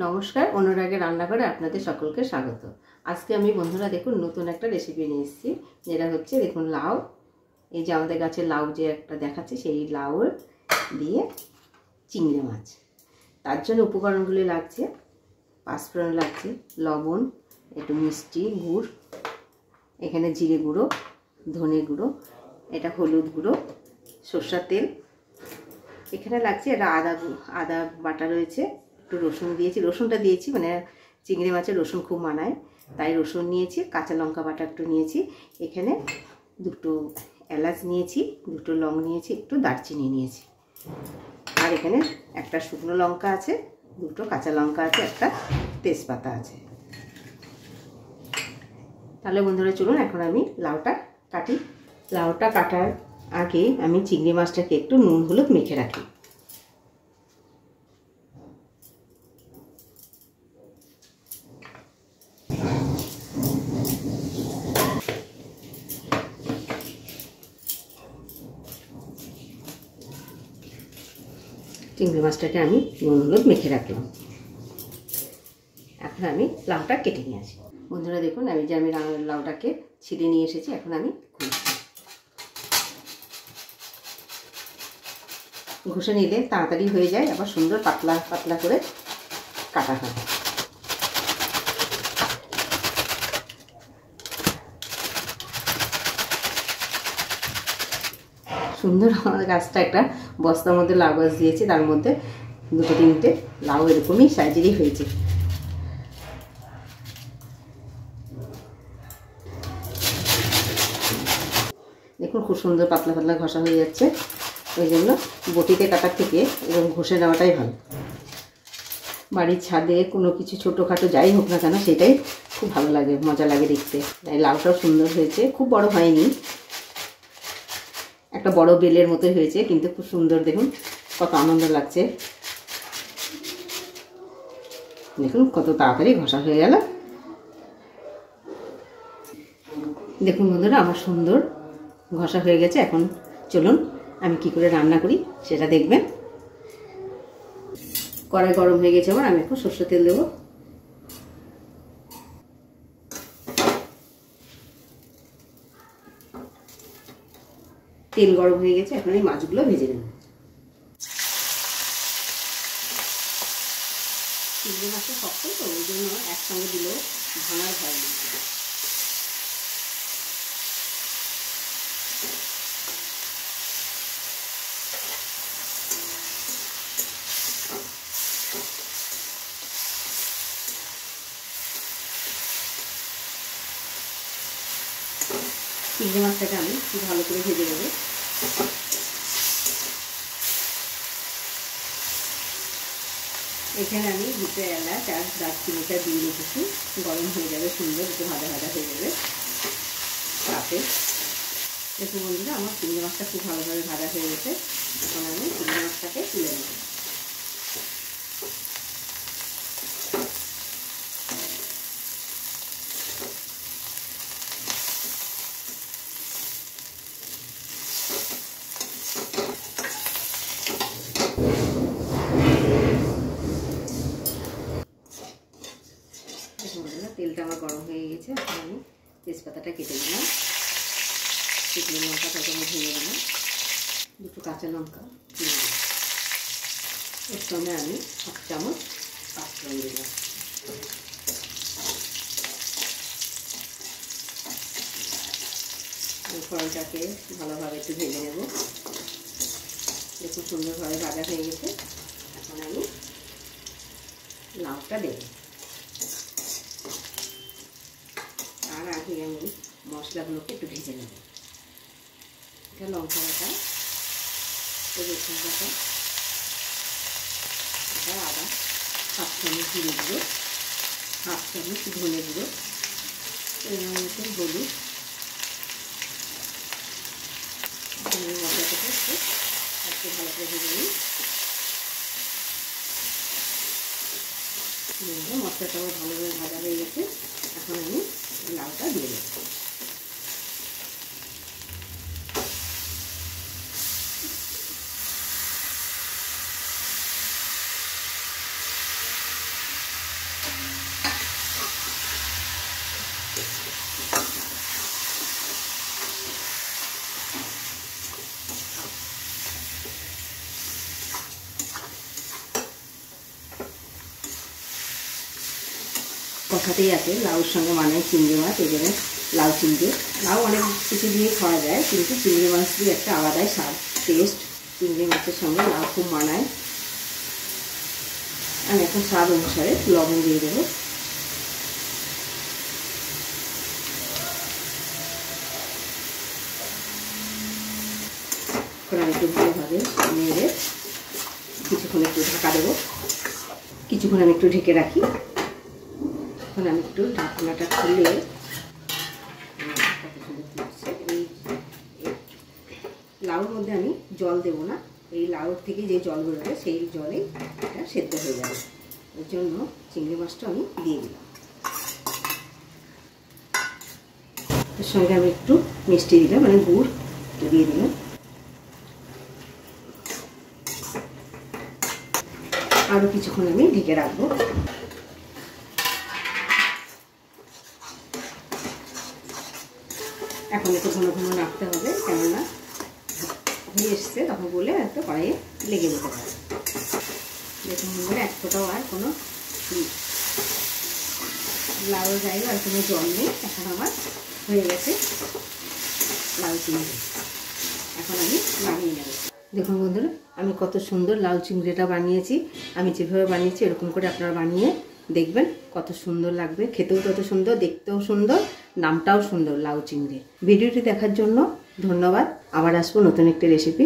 নমস্কার, অনুরাগের রান্নাঘরে আপনাদের সকলকে স্বাগত। আজকে আমি বন্ধুরা দেখুন নতুন একটা রেসিপি নিয়ে এসেছি, যেটা হচ্ছে দেখুন লাউ। এই যে আমাদের গাছের লাউ যে একটা দেখাচ্ছে, সেই লাউ দিয়ে চিংড়ি মাছ। তার জন্য উপকরণগুলি লাগছে: পাঁচফোড়ন লাগছে, লবণ, একটু মিষ্টি, গুড়, এখানে জিরে গুঁড়ো, ধনে গুঁড়ো, এটা হলুদ গুঁড়ো, সরষের তেল, এখানে লাগছে এটা আদা বাটা রয়েছে, একটু রসুন দিয়েছি, রসুনটা দিয়েছি মানে চিংড়ি মাছের রসুন খুব মানায়, তাই রসুন নিয়েছি, কাঁচা লঙ্কা বাটা একটু নিয়েছি, এখানে দুটো এলাচ নিয়েছি, দুটো লং নিয়েছি, একটু দারচিনি নিয়েছি, আর এখানে একটা শুকনো লঙ্কা আছে, দুটো কাঁচা লঙ্কা আছে, একটা তেজপাতা আছে। তাহলে বন্ধুরা চলুন এখন আমি লাউটা কাটি। লাউটা কাটার আগে আমি চিংড়ি মাছটাকে একটু নুন হলুদ মেখে রাখি। চিংড়ি মাছটাকে আমি নুন হলুদ মেখে রাখলাম। এখন আমি লাউটা কেটে নিয়ে আসি। বন্ধুরা দেখুন আমি লাউটাকে ছিঁড়ে নিয়ে এসেছি, এখন আমি ঘষে নিলে তাড়াতাড়ি হয়ে যায়, আবার সুন্দর পাতলা পাতলা করে কাটা হয়। সুন্দর আমার গাছটা একটা বস্তার মধ্যে লাউ গাছ দিয়েছি, তার মধ্যে দুটো তিনটে লাউ এরকমই সাইজেরই হয়েছে। দেখুন খুব সুন্দর পাতলা পাতলা ঘষা হয়ে যাচ্ছে, ওই জন্য বটিতে কাটার থেকে এরকম ঘষে নেওয়াটাই ভালো। বাড়ির ছাদে কোনো কিছু ছোটোখাটো যাই হোক না কেন, সেটাই খুব ভালো লাগে, মজা লাগে দেখতে। লাউটাও সুন্দর হয়েছে, খুব বড় হয়নি, একটা বড় বেলের মতোই হয়েছে, কিন্তু খুব সুন্দর, দেখুন কত আনন্দ লাগছে। দেখুন কত তাড়াতাড়ি ঘষা হয়ে গেল। দেখুন বন্ধুরা আমার সুন্দর ঘষা হয়ে গেছে। এখন চলুন আমি কি করে রান্না করি সেটা দেখবেন। কড়াই গরম হয়ে গেছে, আবার আমি এখন সরষের তেল দেবো। তেল গরম হয়ে গেছে, এখন এই মাছগুলো ভেজে নেব। চিংড়ি মাছটা শক্ত তো, ওই জন্য একসঙ্গে দিলেও ভাঙার ভয় নেই। চিংড়ি মাছটাকে আমি খুব ভালো করে ভেজে নেব। এখানে আমি দুটো এলাচ আর দারচিনিটা দিয়ে রেখেছি, গরম হয়ে যাবে, সুন্দর একটু ভাজা ভাজা হয়ে যাবে তাতে। দেখুন বন্ধুরা আমার চিংড়ি মাছটা খুব ভালোভাবে ভাজা হয়ে গেছে, এখন আমি চিংড়ি মাছটাকে তুলে নেব। তেলটা আমার গরম হয়ে গেছে, এখন আমি তেজপাতাটা কেটে দিলাম, শুকনো লঙ্কাটা আমি ভেঙে দিলাম, দুটো কাঁচা লঙ্কা দিয়ে দিলাম, এর সঙ্গে আমি 1 চামচ পাঁচফোড়ন দিলাম। ফোড়নটাকে ভালোভাবে একটু ভেজে নেব। দেখুন সুন্দরভাবে ভাজা হয়ে গেছে, এখন আমি লাউটা দেব। তার আগে আমি মশলাগুলোকে একটু ভেজে নেব। এটা লঙ্কা বাটা, রসুন বাটা, এটা আদা, 1/2 চামচ জিরে গুঁড়ো, 1/2 চামচ ধনে গুঁড়ো, মতো হলুদ, মশলাটাকে একটু ভালো করে ভেজে নিই। মশলাটা আমার ভালোভাবে ভাজা হয়ে গেছে, এখন আমি লাউটা দিয়ে দেব। কথাতেই আছে লাউর সঙ্গে মানায় চিংড়ি মাছ, এই জন্য লাউ চিংড়ি। লাউ অনেক কিছু দিয়ে খাওয়া যায়, কিন্তু চিংড়ি মাছ দিয়ে একটা আলাদাই স্বাদ, টেস্ট। চিংড়ি মাছের সঙ্গে লাউ খুব মানায়। আমি এখন স্বাদ অনুসারে লবণ দিয়ে দেবো। এখন আমি একটু ভালোভাবে নেড়ে কিছুক্ষণ একটু ঢাকা দেবো। কিছুক্ষণ আমি একটু ঢেকে রাখি। এখন আমি একটু ঢাকনাটা খুলে এই লাউর মধ্যে আমি জল দেবো না, এই লাউর থেকে যে জল বেরোবে সেই জলেই এটা সেদ্ধ হয়ে যাবে। ওই জন্য চিংড়ি মাছটা আমি দিয়ে দিলাম। এর সঙ্গে আমি একটু মিষ্টি দিলাম, মানে গুড় দিয়ে দিলাম। আরও কিছুক্ষণ আমি ঢেকে রাখবো। এখন একটু ঘন ঘন রাখতে হবে, কেননা হয়ে এসছে তখন বলে একটা কড়াইয়ে লেগে যেতে পারে। দেখুন বলে এক ফোঁটাও আর কোনো লাউ গায়ে আর কোনো জল নেই। এখন আমার হয়ে গেছে লাউ চিংড়ি। এখন আমি নামিয়ে নেব। দেখুন বন্ধুরা, আমি কত সুন্দর লাউ চিংড়িটা বানিয়েছি। আমি যেভাবে বানিয়েছি এরকম করে আপনারা বানিয়ে দেখবেন, কত সুন্দর লাগবে। খেতেও তত সুন্দর, দেখতেও সুন্দর, নামটাও সুন্দর লাউ চিংড়ি। ভিডিওটি দেখার জন্য ধন্যবাদ। আবার আসবো নতুন একটি রেসিপি